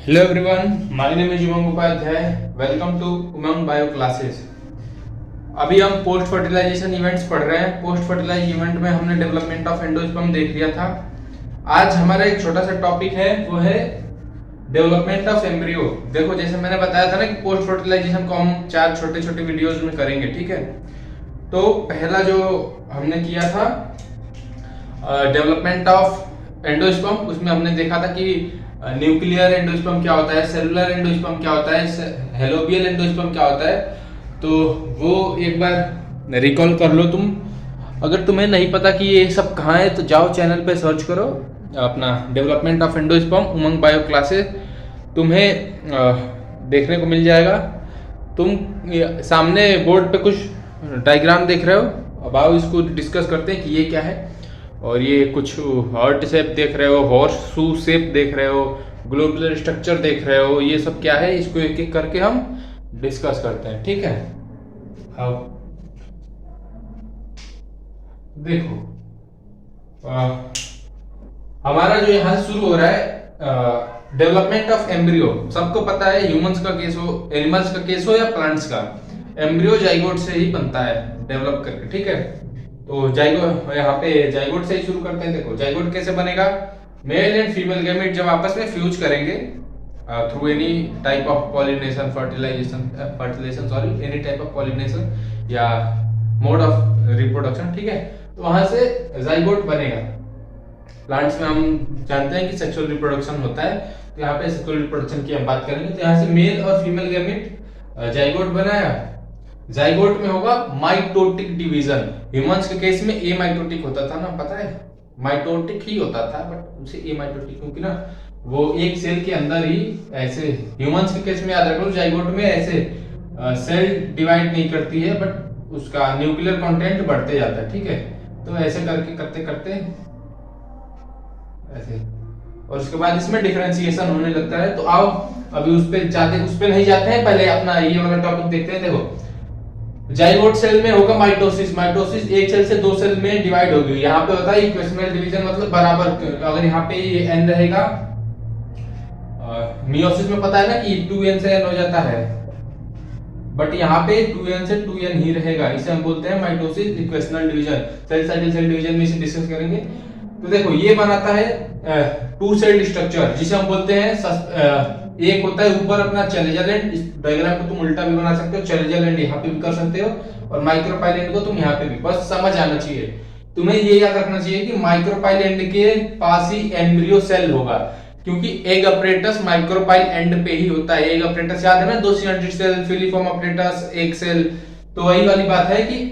Hello everyone, my name is Umang Upadhyay. Welcome to Umang bio classes. अभी हम post fertilisation events पढ़ रहे हैं। पोस्ट फर्टिलाइज इवेंट में हमने डेवलपमेंट ऑफ एंडोस्पर्म देख लिया था। आज हमारा एक छोटा सा टॉपिक है, वो है डेवलपमेंट ऑफ एम्ब्रियो। देखो, जैसे मैंने बताया था ना कि पोस्ट फर्टिलाइजेशन को हम 4 छोटे छोटे वीडियोज में करेंगे, ठीक है। तो पहला जो हमने किया था डेवलपमेंट ऑफ एंडोस्पर्म, उसमें हमने देखा था कि न्यूक्लियर एंडोस्पर्म क्या होता है, सेलुलर एंडोस्पर्म क्या होता है, हेलोबियल एंडोस्पर्म क्या होता है। तो वो एक बार रिकॉल कर लो तुम। अगर तुम्हें नहीं पता कि ये सब कहाँ है तो जाओ चैनल पे सर्च करो अपना development of endosperm Umang bio classes, तुम्हें देखने को मिल जाएगा। तुम सामने बोर्ड पे कुछ डायग्राम देख रहे हो। अब आओ इसको डिस्कस करते हैं कि ये क्या है। और ये कुछ हार्ट शेप देख रहे हो, हॉर्स शू शेप देख रहे हो, ग्लोबुलर स्ट्रक्चर देख रहे हो, ये सब क्या है, इसको एक एक करके हम डिस्कस करते हैं, ठीक है। अब देखो, हमारा जो यहाँ शुरू हो रहा है डेवलपमेंट ऑफ एम्ब्रियो। सबको पता है, ह्यूमंस का केस हो, एनिमल्स का केस हो या प्लांट्स का, एम्ब्रियो जाइगोट से ही बनता है डेवलप करके, ठीक है। तो जाइगोट, यहाँ पे जाइगोट से ही शुरू करते हैं। देखो जाइगोट कैसे बनेगा। मेल एंड फीमेल गैमेट जब आपस में फ्यूज करेंगे through any type of pollination, fertilization sorry, any type of pollination या मोड ऑफ रिप्रोडक्शन, ठीक है। तो वहां से जाइगोट बनेगा। प्लांट्स में हम जानते हैं कि सेक्सुअल रिप्रोडक्शन होता है, तो यहाँ पे सेक्सुअल रिप्रोडक्शन की हम बात करेंगे। तो यहाँ से मेल और फीमेल गैमेट जाइगोट बनाया। जाइगोट में होगा माइटोटिक डिवीजन। ह्यूमंस के केस में ए माइटोटिक होता था ना, पता है, माइटोटिक ही होता था, बट उसे ए माइटोटिक क्योंकि ना वो एक सेल के अंदर ही ऐसे। ह्यूमंस के केस में याद रख लो, जाइगोट में ऐसे सेल डिवाइड नहीं करती है, बट उसका न्यूक्लियर कंटेंट बढ़ते जाता है, ठीक है। तो ऐसे करके करते करते ऐसे, और उसके बाद इसमें डिफरेंशिएशन होने लगता है। तो आओ अभी उस पे नहीं जाते हैं, पहले अपना ये वाला टॉपिक देखते हैं। देखो, जाइगोट सेल में होगा माइटोसिस। माइटोसिस एक सेल से 2 सेल में डिवाइड होगी। यहाँ पे होता है इक्वेशनल डिवीजन, मतलब बराबर। अगर यहाँ पे एन रहेगा, मियोसिस में पता है ना कि 2n से n हो जाता है, बट यहाँ पे 2n से 2n ही रहेगा। इसे हम बोलते हैं mitosis equational division. Cell cycle cell division में इसे डिस्कस करेंगे। तो देखो, ये बनाता है 2 सेल्ड स्ट्रक्चर, जिसे हम बोलते हैं एक होता है ऊपर अपना चैलेंजर एंड। इस डायग्राम को तुम उल्टा भी बना सकते हो, चैलेंजर एंड यहाँ पे भी कर सकते हो, और माइक्रोपाइल एंड को तुम यहाँ पे भी। बस समझ आना चाहिए तुम्हें, ये याद रखना चाहिए कि माइक्रोपाइल एंड के पास ही एम्ब्रियो सेल होगा, क्योंकि एग अपरेटस माइक्रोपाइल एंड पे ही होता है। एग अपरेटस याद है ना, 2 सिलेंडर सेल, फिलीफॉर्म अपरेटस, एक सेल। तो वही वाली बात है कि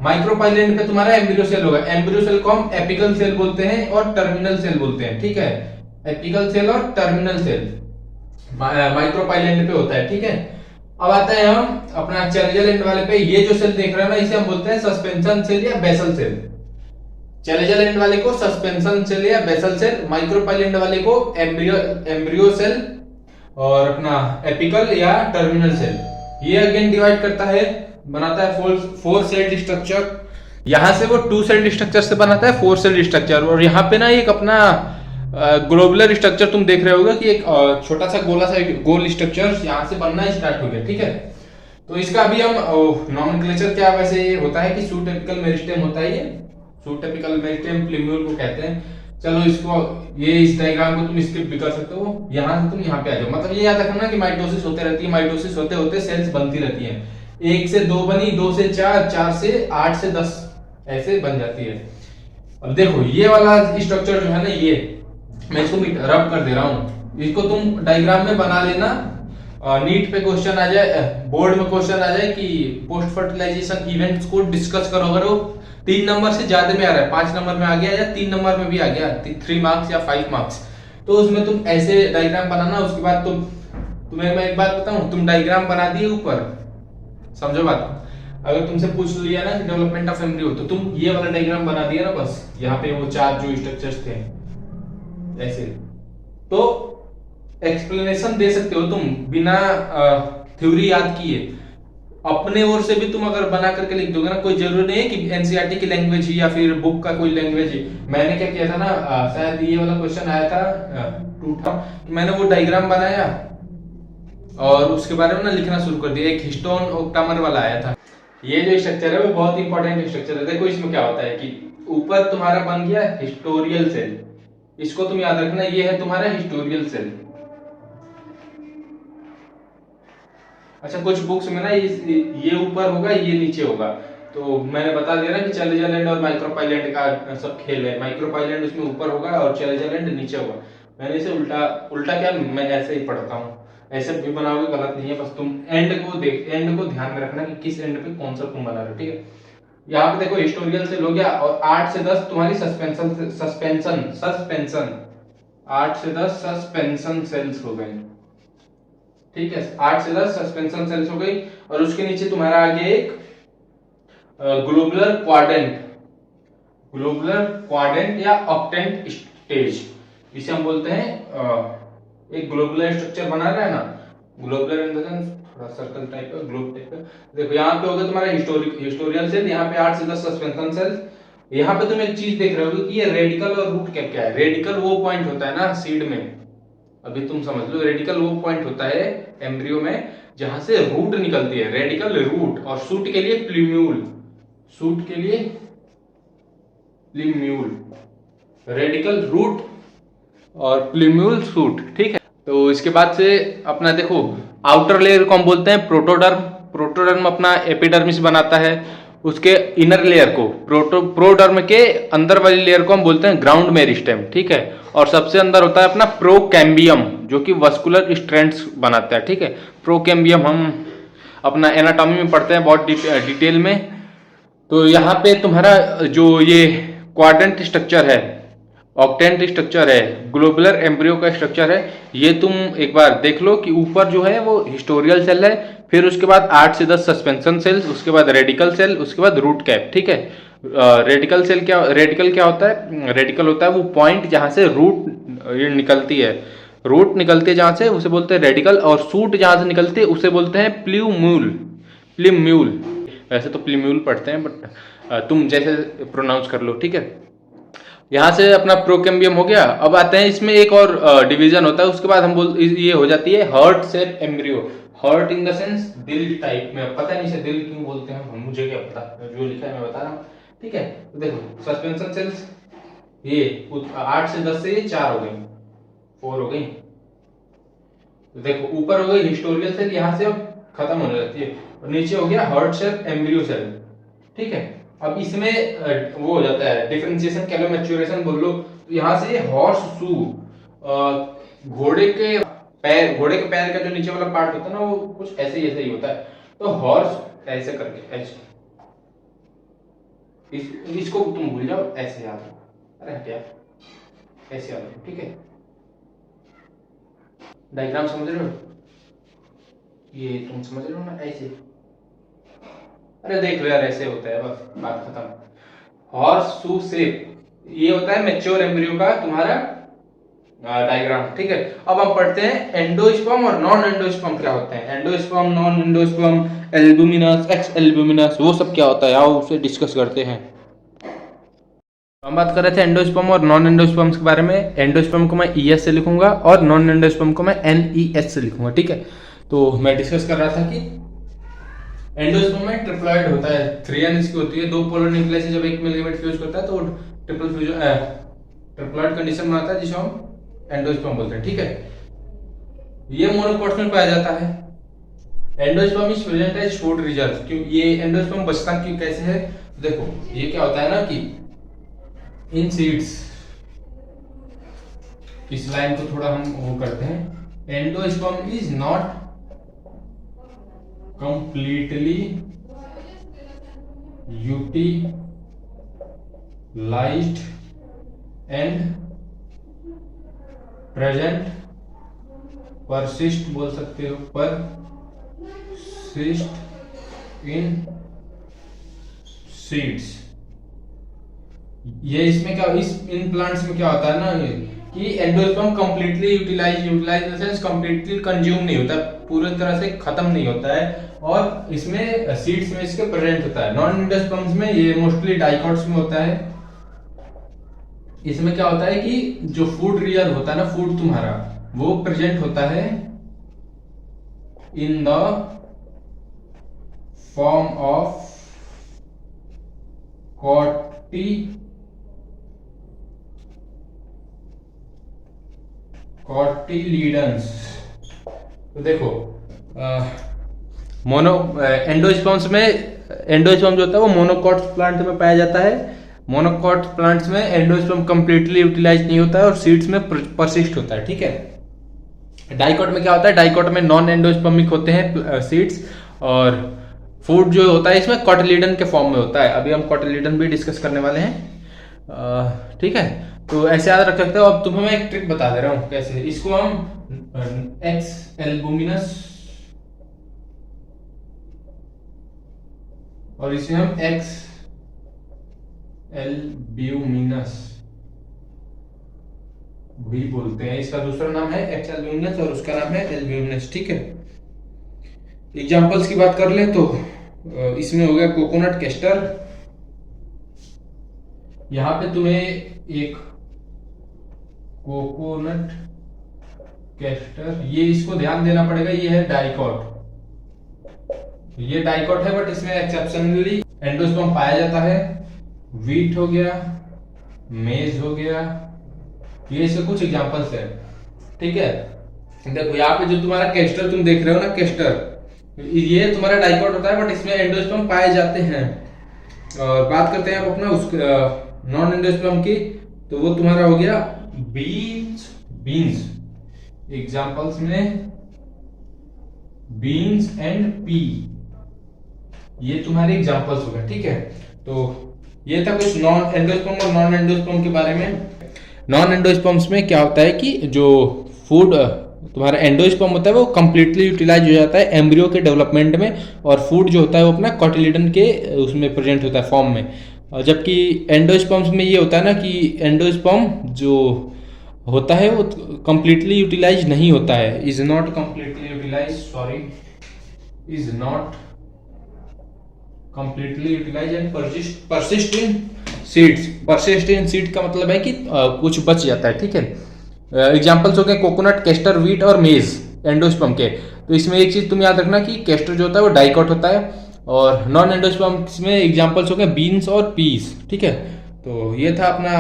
माइक्रोपाइल एंड पे तुम्हारा एम्ब्रियो सेल होगा। एम्ब्रियो सेल को हम एपिकल सेल बोलते हैं और टर्मिनल सेल बोलते हैं, ठीक है। एपिकल सेल और टर्मिनल सेल माइक्रोपाइल एंड पे होता है, ठीक है। अब आता है हम अपना चैलेंजर एंड वाले पे। ये जो सेल देख रहे हो ना, इसे हम बोलते हैं सस्पेंशन सेल या बेसल सेल। चैलेंजर एंड वाले को सस्पेंशन सेल या बेसल सेल, माइक्रोपाइल एंड वाले को एम्ब्रियो सेल और अपना एपिकल या टर्मिनल सेल। ये अगेन डिवाइड करता है, बनाता है 4 सेल्ड स्ट्रक्चर। यहां से वो 2 सेल्ड स्ट्रक्चर से बनाता है 4 सेल्ड स्ट्रक्चर। और यहाँ पे ना एक अपना ग्लोबुलर स्ट्रक्चर तुम देख रहे होगा कि एक छोटा सा गोल स्ट्रक्चर यहाँ से बनना स्टार्ट हो गया, ठीक है। तो इसका अभी हम नॉमेनक्लेचर क्या वैसे होता है कि सूट एपिकल मेरिस्टेम होता है। ये सूट एपिकल मेरिस्टेम प्लीम्यूल को कहते हैं। चलो इसको, ये इस डायग्राम को तुम स्किप भी कर सकते हो। यहाँ से तुम यहाँ पे आ जाओ। मतलब ये याद रखना कि माइटोसिस होते रहती है, माइटोसिस होते होते सेल्स बनती रहती है। 1 से 2 बनी, 2 से 4, 4 से 8 से 10 ऐसे बन जाती है। अब देखो, ये वाला स्ट्रक्चर जो है ना, ये मैं इसको रब कर दे रहा हूं। इसको तुम डायग्राम में बना लेना। नीट पे क्वेश्चन आ जाए, बोर्ड में क्वेश्चन आ जाए कि पोस्ट फर्टिलाइजेशन इवेंट्स को डिस्कस करो। अगर वो 3 नंबर से ज्यादा में आ रहा है, 5 नंबर में आ गया या 3 नंबर में भी आ गया, 3 मार्क्स या 5 मार्क्स, तो उसमें तुम ऐसे डायग्राम बनाना। उसके बाद तुम्हें मैं एक बात बताऊं, तुम डायग्राम बना दिए ऊपर, समझो बात। अगर तुमसे पूछ लिया ना कि डेवलपमेंट ऑफ एम्ब्रियो, तो तुम ये वाला डायग्राम बना दिया ना, बस यहाँ पे वो 4 जो स्ट्रक्चर्स थे ऐसे, तो एक्सप्लेनेशन दे सकते हो तुम बिना थ्योरी याद किए। अपने ओर से भी तुम अगर बना करके लिख दोगे ना, कोई जरूरी नहीं है कि एनसीईआरटी की लैंग्वेज ही या फिर बुक का कोई लैंग्वेज ही। मैंने क्या किया था ना, शायद ये वाला क्वेश्चन आया था टू था, मैंने वो डायग्राम बनाया और उसके बारे में ना लिखना शुरू कर दिया। एक हिस्टोन ओक्टामर वाला आया था। ये जो स्ट्रक्चर है वो बहुत इंपॉर्टेंट स्ट्रक्चर है। देखो इसमें क्या होता है कि ऊपर तुम्हारा बन गया हिस्टोरियल सेल, इसको तुम याद रखना, ये है तुम्हारा हिस्टोरियल सेल। अच्छा, कुछ बुक्स में ना ये ऊपर होगा, ये नीचे होगा, तो मैंने बता दिया ना कि चैलेंजरलैंड और माइक्रोपाइलैंड का सब खेल है। माइक्रोपाइलैंड उसमें ऊपर होगा और चैलेंजरलैंड नीचे होगा। मैंने इसे उल्टा उल्टा क्या, मैं ऐसे ही पढ़ता हूँ, ऐसे भी बनाओगे गलत नहीं है, बस तुम एंड को ध्यान में रखना कि किस एंड पे कौन सा तुम बना रहे हो, ठीक है। यहाँ पे देखो हिस्टोरियल सेल हो गया और 8 से 10 तुम्हारी सस्पेंशन 8 से 10 सस्पेंशन सेल्स हो गए, ठीक है। 8 से 10 सस्पेंशन सेल्स हो गई और उसके नीचे तुम्हारा आ गया एक ग्लोबुलर क्वाड्रेंट या ऑक्टेंट स्टेज, इसे हम बोलते हैं एक ग्लोबुलर स्ट्रक्चर बना रहा है ना, ग्लोबुलर इन द सेंस थोड़ा सर्कल टाइप का, ग्लोब टाइप का। देखो यहाँ पे होगा तुम्हारा हिस्टोरियल सेल, यहाँ पे 8 से 10 सस्पेंशन सेल्स। यहाँ पे तुम एक चीज देख रहे हो कि ये रेडिकल और रूट कैप क्या है। रेडिकल वो पॉइंट होता है ना सीड में, अभी तुम समझ लो, रेडिकल वो पॉइंट होता है एम्ब्रियो में जहां से रूट निकलती है, रेडिकल रूट, और शूट के लिए प्लीम्यूल, शूट के लिए प्लीम्यूल, रेडिकल रूट और प्लीम्यूल शूट, ठीक है। तो इसके बाद से अपना देखो आउटर लेयर को हम बोलते हैं प्रोटोडर्म। प्रोटोडर्म अपना एपिडर्मिस बनाता है, उसके इनर लेयर को प्रोडर्म के अंदर वाली लेयर को हम बोलते हैं ग्राउंड मेरिस्टेम, ठीक है। और सबसे अंदर होता है अपना प्रोकैम्बियम जो कि वस्कुलर स्ट्रैंड्स बनाता है, ठीक है। प्रोकैम्बियम हम अपना एनाटॉमी में पढ़ते हैं बहुत डिटेल में। तो यहाँ पे तुम्हारा जो ये क्वाड्रेंट स्ट्रक्चर है, ऑक्टेंट स्ट्रक्चर है, ग्लोबुलर एम्ब्रियो का स्ट्रक्चर है, ये तुम एक बार देख लो कि ऊपर जो है वो हिस्टोरियल सेल है, फिर उसके बाद 8 से 10 सस्पेंशन सेल्स, उसके बाद रेडिकल सेल, उसके बाद रूट कैप, ठीक है। रेडिकल क्या होता है? रेडिकल होता है वो पॉइंट जहां से रूट निकलती है, रूट निकलती है जहां से उसे बोलते हैं रेडिकल, और सूट जहां से निकलती है उसे बोलते हैं प्लीम्यूल। वैसे तो प्लीम्यूल पढ़ते हैं बट तुम जैसे प्रोनाउंस कर लो, ठीक है। यहाँ से अपना प्रोकैम्बियम हो गया। अब आते हैं इसमें एक और डिवीजन होता है, उसके बाद हम ये हो जाती है heart shape embryo. Heart in the sense दिल टाइप में, पता नहीं इसे दिल क्यों बोलते हैं, मुझे क्या पता, जो लिखा है मैं बता रहा हूँ, ठीक है। तो देखो सस्पेंशन सेल्स ये 8 से 10 से ये 4 हो गई, 4 हो गई। तो देखो ऊपर हो गई हिस्टोरियल सेल, यहाँ से अब खत्म होने लगती है, और नीचे हो गया हार्ट शेप एम्ब्रियो सेल, ठीक है। अब इसमें वो हो जाता है डिफरेंशिएशन, कह लो मैच्योरेशन बोल लो। तो यहाँ से हॉर्स शू, घोड़े के पैर का जो नीचे वाला पार्ट होता है ना वो कुछ ऐसे ही होता है। तो हॉर्स ऐसे करके ऐसे, इसको तुम भूल जाओ, ऐसे याद रखो, अरे हटिया, ऐसे याद रखो, ठीक है। डायग्राम समझ रहे हो? ये तुम समझ रहे हो ना, ऐसे, अरे देख लो यार, ऐसे होता है, बस बात खत्म। हॉर्स शू शेप, ये होता है मैच्योर एम्ब्रियो का तुम्हारा डायग्राम, ठीक है। अब हम पढ़ते हैं एंडोस्पर्म और नॉन एंडोस्पर्म क्या होते हैं। Endosperm, non endosperm, albuminous, x albuminous, वो सब क्या होता है, आओ उसे डिस्कस करते हैं। हम बात कर रहे थे एंडोस्पर्म और नॉन एंडोस्पर्म के बारे में। एंडोस्पर्म को मैं ES से लिखूंगा और नॉन एंडोस्पर्म को मैं NES से लिखूंगा, ठीक है। तो मैं डिस्कस कर रहा था कि एंडोस्पर्म में ट्रिप्लॉइड होता है, 3N इसकी होती है, 2 पोलर न्यूक्लियस जब एक में लिगेमेंट फ्यूज करता है तो ट्रिप्लॉइड कंडीशन बनाता है, जिसे हम एंडोस्पर्म बोलते हैं, ठीक है। ये मोनोकॉट्स में पाया जाता है। Endosperm is present as food reserve, क्यों ये एंडोस्पर्म बचता क्यों कैसे है? देखो ये क्या होता है ना कि इन सीड्स, इस लाइन को थोड़ा हम वो करते हैं, endosperm is not completely utilized and present, persist बोल सकते हो, persist in seeds। ये इसमें क्या, इन प्लांट्स में क्या होता है ना कि endosperm completely utilize completely consume नहीं होता, पूरी तरह से खत्म नहीं होता है, और इसमें सीड्स में इसके प्रेजेंट होता है। नॉन एंडोस्पर्म्स में ये मोस्टली डाइकॉट्स में होता है। इसमें क्या होता है कि जो फूड रिजर्व होता है ना, फूड तुम्हारा, वो प्रेजेंट होता है in the form of cotyledons. तो देखो एंडोस्पर्म्स में, एंडोस्पर्म जो होता है वो मोनोकॉट प्लांट में पाया जाता है। मोनोकॉट प्लांट्स में एंडोस्पर्म कंप्लीटली यूटिलाइज नहीं होता है और सीड्स में परसिस्ट होता है, ठीक है। डाइकॉट में क्या होता है, डाइकॉट में नॉन एंडोस्पर्मिक होते हैं सीड्स, और फूड जो होता है इसमें कॉटिलीडन के फॉर्म में होता है। अभी हम कॉटिलीडन भी डिस्कस करने वाले हैं, ठीक है। तो ऐसे याद रख सकते हो। अब तुम्हें मैं एक ट्रिक बता दे रहा हूं कैसे। इसको हम एक्स एल्बुमिनस और इसे हम एक्स एल्ब्यूमिनस भी बोलते हैं। इसका दूसरा नाम है एक्स एल्ब्यूमिनस और उसका नाम है एल्ब्यूमिनस, ठीक है। एग्जांपल्स की बात कर ले तो इसमें हो गया कोकोनट कैस्टर। यहां पे तुम्हें एक कोकोनट कैस्टर, ये इसको ध्यान देना पड़ेगा, ये है डाइकॉट। ये डाइकॉट है बट इसमें एक्सेप्शनली एंडोस्पर्म पाया जाता है। वीट हो गया, मेज हो गया, ये इसके कुछ एग्जांपल्स है, ठीक है। देखो यहाँ पे जो तुम्हारा कैस्टर तुम देख रहे हो ना, कैस्टर, ये तुम्हारा डाइकॉट होता है बट इसमें एंडोस्पर्म पाए जाते हैं। और बात करते हैं अब अपना उस नॉन एंडोस्पर्म की, तो वो तुम्हारा हो गया बीन्स। एग्जांपल्स में बीन्स एंड पी, ये तुम्हारे एग्जांपल्स हो गए, ठीक है। तो ये था कुछ नॉन एंडोस्पर्म और नॉन एंडोस्पर्म के बारे में। नॉन एंडोस्पर्म्स में क्या होता है कि जो फूड तुम्हारा एंडोस्पर्म होता है वो कंप्लीटली यूटिलाइज हो जाता है एम्ब्रियो के डेवलपमेंट में, और फूड जो होता है वो अपना कॉटिलीडन के उसमें प्रेजेंट होता है फॉर्म में। जबकि एंडोस्पर्म्स में ये होता है ना कि एंडोस्पर्म जो होता है वो कंप्लीटली यूटिलाइज नहीं होता है, is not completely utilize, sorry, is not completely utilize and persist in seeds. Persist in seed का मतलब है कि कुछ बच जाता है, ठीक है। एग्जांपल्स हो गए कोकोनट, कैस्टर, वीट और मेज एंडोस्पर्म के। तो इसमें एक चीज तुम याद रखना कि कैस्टर जो होता है वो डाइकॉट होता है, और नॉन एंडोस्पर्म में एग्जांपल्स हो गए बीन्स और पीस, ठीक है। तो ये था अपना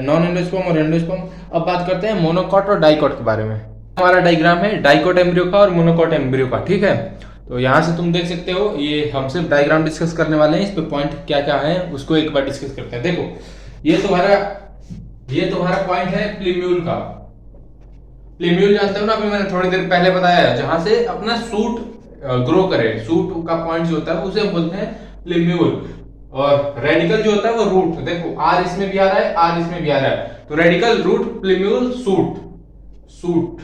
नॉन एंडोस्पर्म और एंडोस्पर्म। अब बात करते हैं मोनोकॉट और डाइकॉट के बारे में। हमारा डायग्राम है डाइकॉट एम्ब्रियो का और मोनोकॉट एम्ब्रियो का, ठीक है। तो यहाँ से तुम देख सकते हो, ये हम सिर्फ डायग्राम डिस्कस करने वाले हैं, इस पे पॉइंट क्या क्या है उसको एक बार डिस्कस करते हैं। देखो ये तुम्हारा पॉइंट है प्लीम्यूल का। प्लीम्यूल जानते हो ना, अभी मैंने थोड़ी देर पहले बताया, जहां से अपना सूट ग्रो करे, सूट का पॉइंट जो होता है उसे हम बोलते हैं प्लीम्यूल। और रेडिकल जो होता है वो रूट। देखो आर इसमें भी आ रहा है, आर इसमें भी आ रहा है, तो radical, root, plumule, shoot.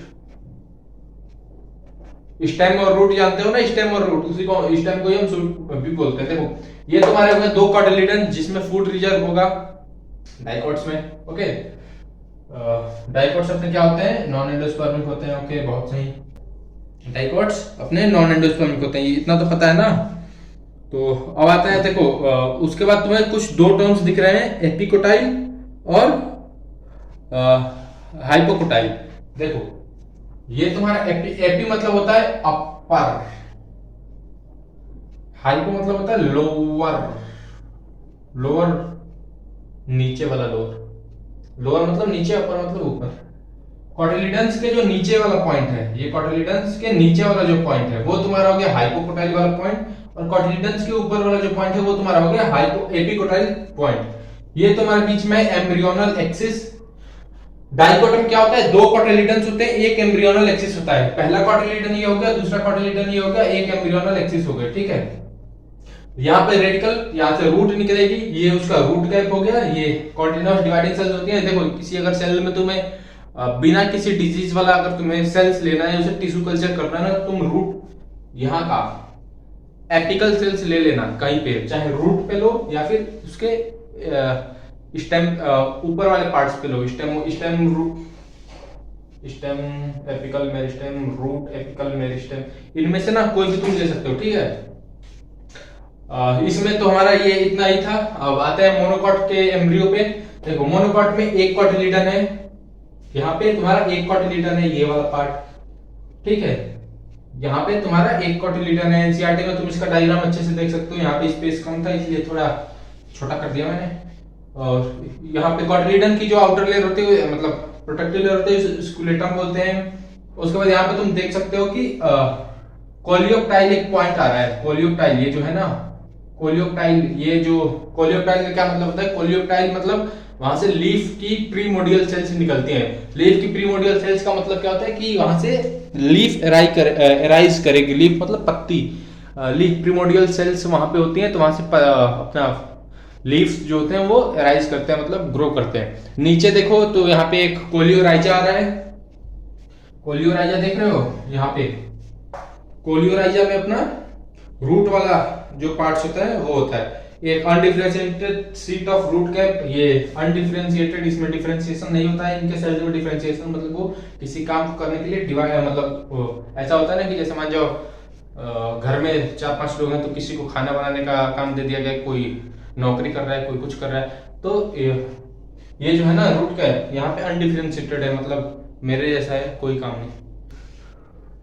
Stem और रूट जानते हो ना, स्टेम और रूट, उसी को स्टेम को ही हम सूट भी बोलते हैं। देखो ये तुम्हारे हो गए दो कॉटिलीडन जिसमें फूड रिजर्व होगा डाइकॉट्स में, ओके। डाइकॉट्स अपने क्या होते हैं, नॉन एंडोस्पर्मिक होते हैं, ओके, बहुत सही। डाइकॉट्स अपने नॉन एंडोस्पर्मिक होते हैं, इतना तो पता है ना। तो अब आता है, देखो उसके बाद तुम्हें कुछ दो टर्म्स दिख रहे हैं, एपिकोटाइल और हाइपोकोटाइल। देखो ये तुम्हारा एपी मतलब होता है अपर, हाइपो मतलब होता है लोअर नीचे वाला लोअर मतलब नीचे, अपर मतलब ऊपर। कॉटिलीडन्स के जो नीचे वाला पॉइंट है, ये कॉटिलीडन्स के नीचे वाला जो पॉइंट है वो तुम्हारा हो गया हाइपोकोटाइल वाला पॉइंट, और कॉटिलीडन्स के ऊपर वाला जो पॉइंट है वो तुम्हारा हो गया एपिकोटाइल पॉइंट। ये तुम्हारे बीच में एम्ब्रियोनल एक्सिस। डाइकोट में क्या होता है, दो कॉटिलीडन्स होते हैं, एक एम्ब्रियोनल एक्सिस होता है। पहला कॉटिलीडन ये हो गया, दूसरा कॉटिलीडन ये हो गया, एक एम्ब्रियोनल एक्सिस हो गया, ठीक है। यहाँ पे रेडिकल, यहाँ से रूट निकलेगी, ये उसका रूट गैप हो गया। ये कॉन्टिन्यूअस डिवाइडिंग सेल्स होती है। देखो किसी अगर सेल में तुम्हें बिना किसी डिजीज वाला अगर तुम्हें सेल्स लेना है, उसे टिश्यू कल्चर करना है ना, तुम रूट यहाँ का एपिकल सेल्स ले लेना कहीं पे, चाहे रूट पे लो या फिर उसके स्टेम ऊपर वाले पार्ट्स पे लो, stem stem root, stem apical meristem, root apical meristem, इनमें से ना कोई भी तुम ले सकते हो, ठीक है। इसमें तो हमारा ये इतना ही था। अब आते हैं मोनोकॉट के एम्ब्रियो पे। देखो मोनोकॉट में एक कॉटिलीडन है, यहाँ पे तुम्हारा एक कॉटिलीडन है, ये वाला पार्ट, ठीक है। यहाँ पे तुम्हारा एक कॉटिलीडन है। एनसीईआरटी में तुम इसका डायग्राम अच्छे से देख सकते हो। यहाँ पे स्पेस कम था इसलिए थोड़ा छोटा कर दिया मैंने। और यहाँ पे कॉटिलीडन की जो आउटर लेयर होती है, मतलब प्रोटेक्टिव लेयर होती है, स्कुलेटम बोलते हैं। उसके बाद यहाँ पे तुम देख सकते हो कि कोलियोप्टाइल एक पॉइंट आ रहा है। कोलियोप्टाइल ये जो है ना, कोलियोप्टाइल, ये जो कोलियोप्टाइल का क्या मतलब होता है? कोलियोप्टाइल मतलब वहां से लीफ की प्रीमोडियल सेल्स निकलती हैं। लीफ की प्रीमोडियल सेल्स का मतलब क्या होता है कि वहां से लीफ एराइज करेगी। लीफ मतलब पत्ती, लीफ प्रीमोडियल सेल्स वहां पे होती हैं, तो वहां से अपना लीव्स जो होते हैं वो एराइज करते हैं, मतलब ग्रो करते हैं। नीचे देखो तो यहाँ पे एक कोलियोराइजा आ रहा है। कोलियोराइजा देख रहे हो यहाँ पे? कोलियोराइजा में अपना रूट वाला जो पार्ट्स होता है वो होता है। एक undifferentiated seat of root cap, ये अनडिफरेंशिएटेड, इसमें डिफरेंशिएशन नहीं होता है इनके सेल्स में। डिफरेंशिएशन मतलब वो किसी काम को करने के लिए डिवाइड, मतलब ऐसा होता है ना कि जैसे मान जाओ घर में 4-5 लोग हैं तो किसी को खाना बनाने का काम दे दिया गया, कोई नौकरी कर रहा है, कोई कुछ कर रहा है, तो ये जो है ना रूट कैप यहाँ पे अनडिफरेंशिएटेड है, मतलब मेरे जैसा है, कोई काम नहीं।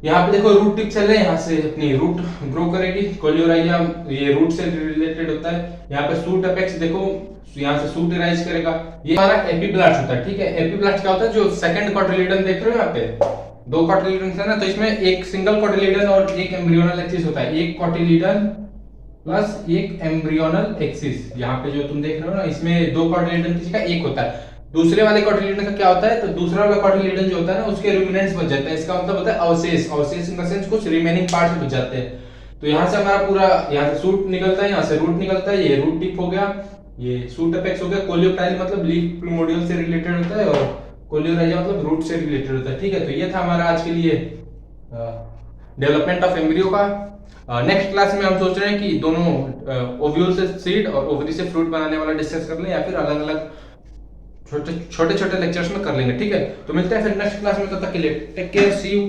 यहाँ पे देखो रूट टिप सेल है, यहाँ से अपनी रूट ग्रो करेगी। कोलियोराइजा ये रूट से रिलेटेड होता है। यहाँ पे सूट अपेक्स देखो, यहाँ से सूट राइज करेगा। ये हमारा एपिब्लास्ट होता है, ठीक है। एपिब्लास्ट क्या होता है? जो सेकंड कॉटिलीडन देख रहे हो यहाँ पे, 2 कॉटिलीडन है ना, तो इसमें एक सिंगल कॉटिलीडन और एक एम्ब्रियोनल एक्सिस होता है। एक कॉटिलीडन प्लस एक एम्ब्रियोनल एक्सिस, यहाँ पे जो तुम देख रहे हो ना, इसमें 2 कॉटिलीडन किसी का एक होता है। दूसरे वाले कॉटिलीडन का क्या होता है? तो दूसरा वाला कॉटिलीडन जो होता है ना, उसके रिमेनेंट्स बच जाते हैं। इसका मतलब होता है अवशेष। अवशेष इन द सेंस कुछ रिमेनिंग पार्ट्स बच जाते हैं। तो यहाँ से हमारा पूरा, यहाँ से सूट निकलता है, यहाँ से रूट निकलता है। ये रूट टिप हो गया, ये सूट अपेक्स हो गया। कोलियोप्टाइल मतलब लीफ प्रिमोडियल से रिलेटेड होता है, और कोलियोराइजा मतलब रूट से रिलेटेड होता है, ठीक है। तो ये था हमारा आज के लिए डेवलपमेंट ऑफ एम्ब्रियो का। नेक्स्ट क्लास में हम सोच रहे हैं कि दोनों ओव्यूल से सीड और ओवरी से फ्रूट बनाने वाला डिस्कस कर लें, या फिर अलग अलग छोटे छोटे लेक्चर्स में कर लेंगे, ठीक है। तो मिलते हैं फिर नेक्स्ट क्लास में, तब तक के लिए टेक केयर, सी यू।